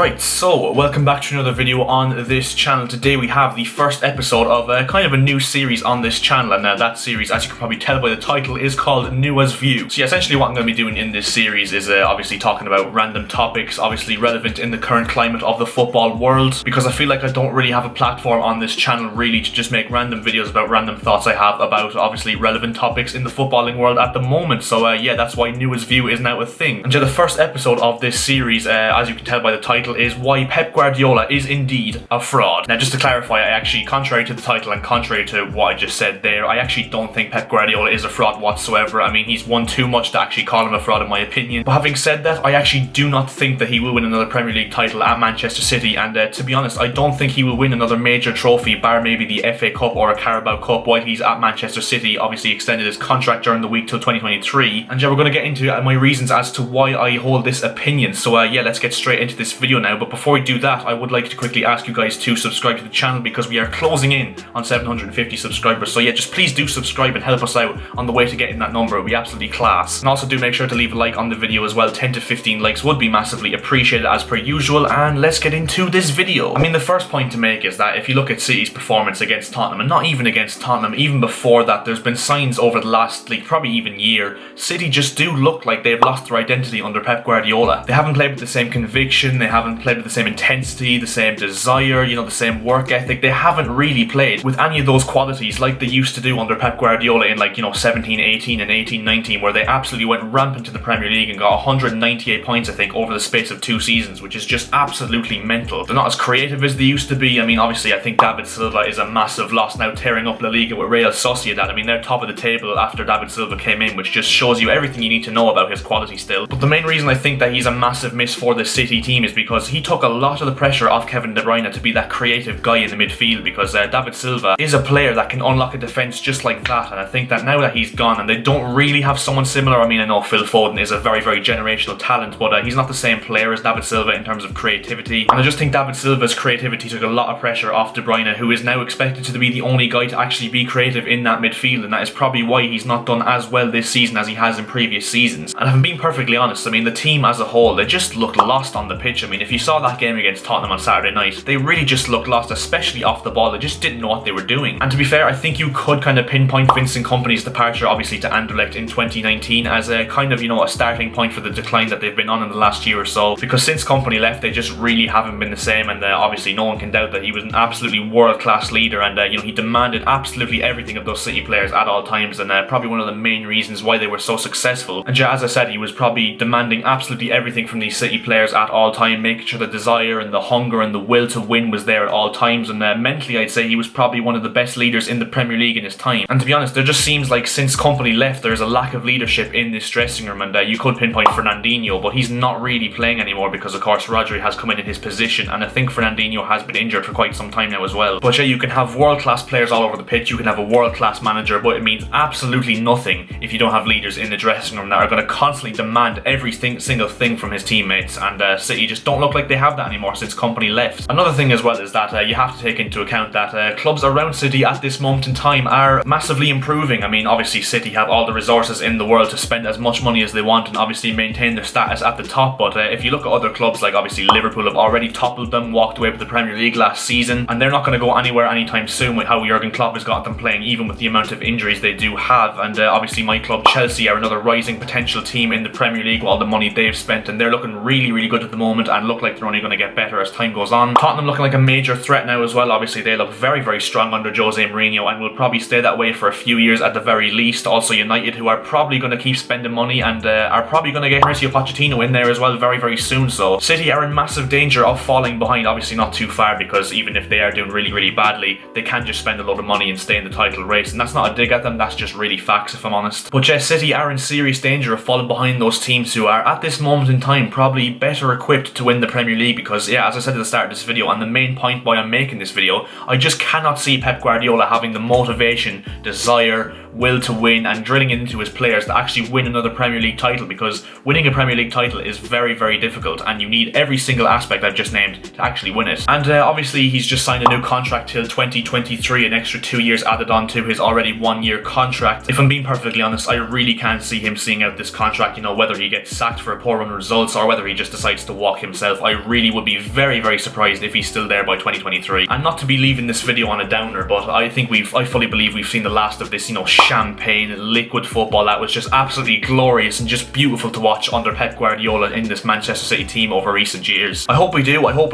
Right, so welcome back to another video on this channel. Today we have the first episode of kind of a new series on this channel, and that series, as you can probably tell by the title, is called Newah's View. So yeah, essentially what I'm going to be doing in this series is obviously talking about random topics, obviously relevant in the current climate of the football world, because I feel like I don't really have a platform on this channel really to just make random videos about random thoughts I have about obviously relevant topics in the footballing world at the moment. So yeah, that's why Newah's View is now a thing. And yeah, the first episode of this series, as you can tell by the title, is why Pep Guardiola is indeed a fraud. Now, just to clarify, I actually, contrary to the title and contrary to what I just said there, I actually don't think Pep Guardiola is a fraud whatsoever. I mean, he's won too much to actually call him a fraud in my opinion. But having said that, I actually do not think that he will win another Premier League title at Manchester City, and to be honest, I don't think he will win another major trophy, bar maybe the FA Cup or a Carabao Cup, while he's at Manchester City. Obviously extended his contract during the week till 2023. And yeah, we're going to get into my reasons as to why I hold this opinion. So yeah, let's get straight into this video now. But before we do that, I would like to quickly ask you guys to subscribe to the channel, because we are closing in on 750 subscribers. So yeah, just please do subscribe and help us out on the way to getting that number. It would be absolutely class. And also do make sure to leave a like on the video as well. 10 to 15 likes would be massively appreciated as per usual. And let's get into this video. I mean, the first point to make is that if you look at City's performance against Tottenham, and not even against Tottenham, even before that, there's been signs over the last, like, probably even year, City just do look like they've lost their identity under Pep Guardiola. They haven't played with the same conviction, they haven't played with the same intensity, the same desire, you know, the same work ethic. They haven't really played with any of those qualities like they used to do under Pep Guardiola in, like, you know, 17-18 and 18-19, where they absolutely went rampant to the Premier League and got 198 points, I think, over the space of 2 seasons, which is just absolutely mental. They're not as creative as they used to be. I mean, obviously, I think David Silva is a massive loss now, tearing up La Liga with Real Sociedad. I mean, they're top of the table after David Silva came in, which just shows you everything you need to know about his quality still. But the main reason I think that he's a massive miss for the City team is because he took a lot of the pressure off Kevin De Bruyne to be that creative guy in the midfield, because David Silva is a player that can unlock a defence just like that. And I think that now that he's gone and they don't really have someone similar, I mean, I know Phil Foden is a very, very generational talent, but he's not the same player as David Silva in terms of creativity. And I just think David Silva's creativity took a lot of pressure off De Bruyne, who is now expected to be the only guy to actually be creative in that midfield, and that is probably why he's not done as well this season as he has in previous seasons. And if I'm being perfectly honest, I mean, the team as a whole, they just looked lost on the pitch. I mean, if you saw that game against Tottenham on Saturday night, they really just looked lost, especially off the ball. They just didn't know what they were doing. And to be fair, I think you could kind of pinpoint Vincent Kompany's departure, obviously, to Anderlecht in 2019 as a kind of, you know, a starting point for the decline that they've been on in the last year or so, because since Kompany left, they just really haven't been the same. And obviously no one can doubt that he was an absolutely world-class leader, and you know, he demanded absolutely everything of those City players at all times, and probably one of the main reasons why they were so successful. And yeah, as I said, he was probably demanding absolutely everything from these City players at all time, making sure the desire and the hunger and the will to win was there at all times. And mentally, I'd say he was probably one of the best leaders in the Premier League in his time. And to be honest, there just seems like since Kompany left, there's a lack of leadership in this dressing room. And you could pinpoint Fernandinho, but he's not really playing anymore because, of course, Rodri has come in his position, and I think Fernandinho has been injured for quite some time now as well. But yeah, you can have world-class players all over the pitch, you can have a world-class manager, but it means absolutely nothing if you don't have leaders in the dressing room that are going to constantly demand every single thing from his teammates. And City just don't look like they have that anymore since Kompany left. Another thing as well is that you have to take into account that clubs around City at this moment in time are massively improving. I mean, obviously City have all the resources in the world to spend as much money as they want and obviously maintain their status at the top, but if you look at other clubs, like obviously Liverpool have already toppled them, walked away with the Premier League last season, and they're not going to go anywhere anytime soon with how Jurgen Klopp has got them playing, even with the amount of injuries they do have. And obviously my club Chelsea are another rising potential team in the Premier League with all the money they've spent, and they're looking really, really good at the moment and look like they're only going to get better as time goes on. Tottenham looking like a major threat now as well. Obviously they look very, very strong under Jose Mourinho and will probably stay that way for a few years at the very least. Also United, who are probably going to keep spending money and are probably going to get Mauricio Pochettino in there as well very, very soon. So City are in massive danger of falling behind. Obviously not too far, because even if they are doing really, really badly, they can just spend a lot of money and stay in the title race, and that's not a dig at them, that's just really facts if I'm honest. But yeah, City are in serious danger of falling behind those teams who are at this moment in time probably better equipped to win the Premier League, because yeah, as I said at the start of this video, and the main point why I'm making this video, I just cannot see Pep Guardiola having the motivation, desire, will to win and drilling into his players to actually win another Premier League title, because winning a Premier League title is very, very difficult and you need every single aspect I've just named to actually win it. And obviously he's just signed a new contract till 2023, an extra 2 years added on to his already 1-year contract. If I'm being perfectly honest, I really can't see him seeing out this contract, you know, whether he gets sacked for a poor run of results or whether he just decides to walk himself. I really would be very, very surprised if he's still there by 2023. And not to be leaving this video on a downer, but I fully believe we've seen the last of this, you know, champagne, liquid football that was just absolutely glorious and just beautiful to watch under Pep Guardiola in this Manchester City team over recent years. I hope we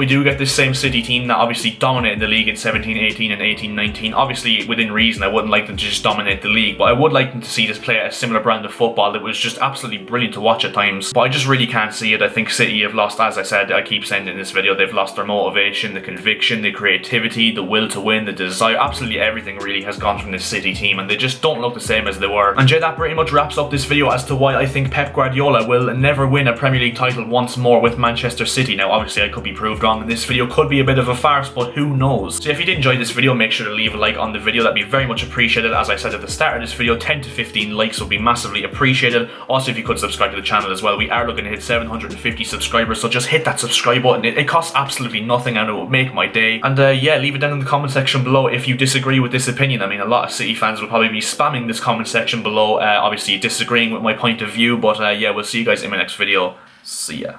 do get this same City team that obviously dominated the league in 17-18 and 18-19. Obviously within reason, I wouldn't like them to just dominate the league, but I would like them to see this play a similar brand of football that was just absolutely brilliant to watch at times. But I just really can't see it. I think City have lost, as I said, I keep saying in this video, they've lost their motivation, the conviction, the creativity, the will to win, the desire. Absolutely everything really has gone from this City team and they just don't look the same as they were. And yeah, that pretty much wraps up this video as to why I think Pep Guardiola will never win a Premier League title once more with Manchester City. Now obviously I could be proved wrong and this video could be a bit of a farce, but who knows. So if you did enjoy this video, make sure to leave a like on the video. That'd be very much appreciated. As I said at the start of this video, 10 to 15 likes would be massively appreciated. Also, if you could subscribe to the channel as well, we are looking to hit 750 subscribers, so just hit that subscribe button. It costs absolutely nothing and it would make my day. And yeah, leave it down in the comment section below if you disagree with this opinion. I mean, a lot of City fans will probably be spamming this comment section below, obviously disagreeing with my point of view, but yeah, we'll see you guys in my next video. See ya.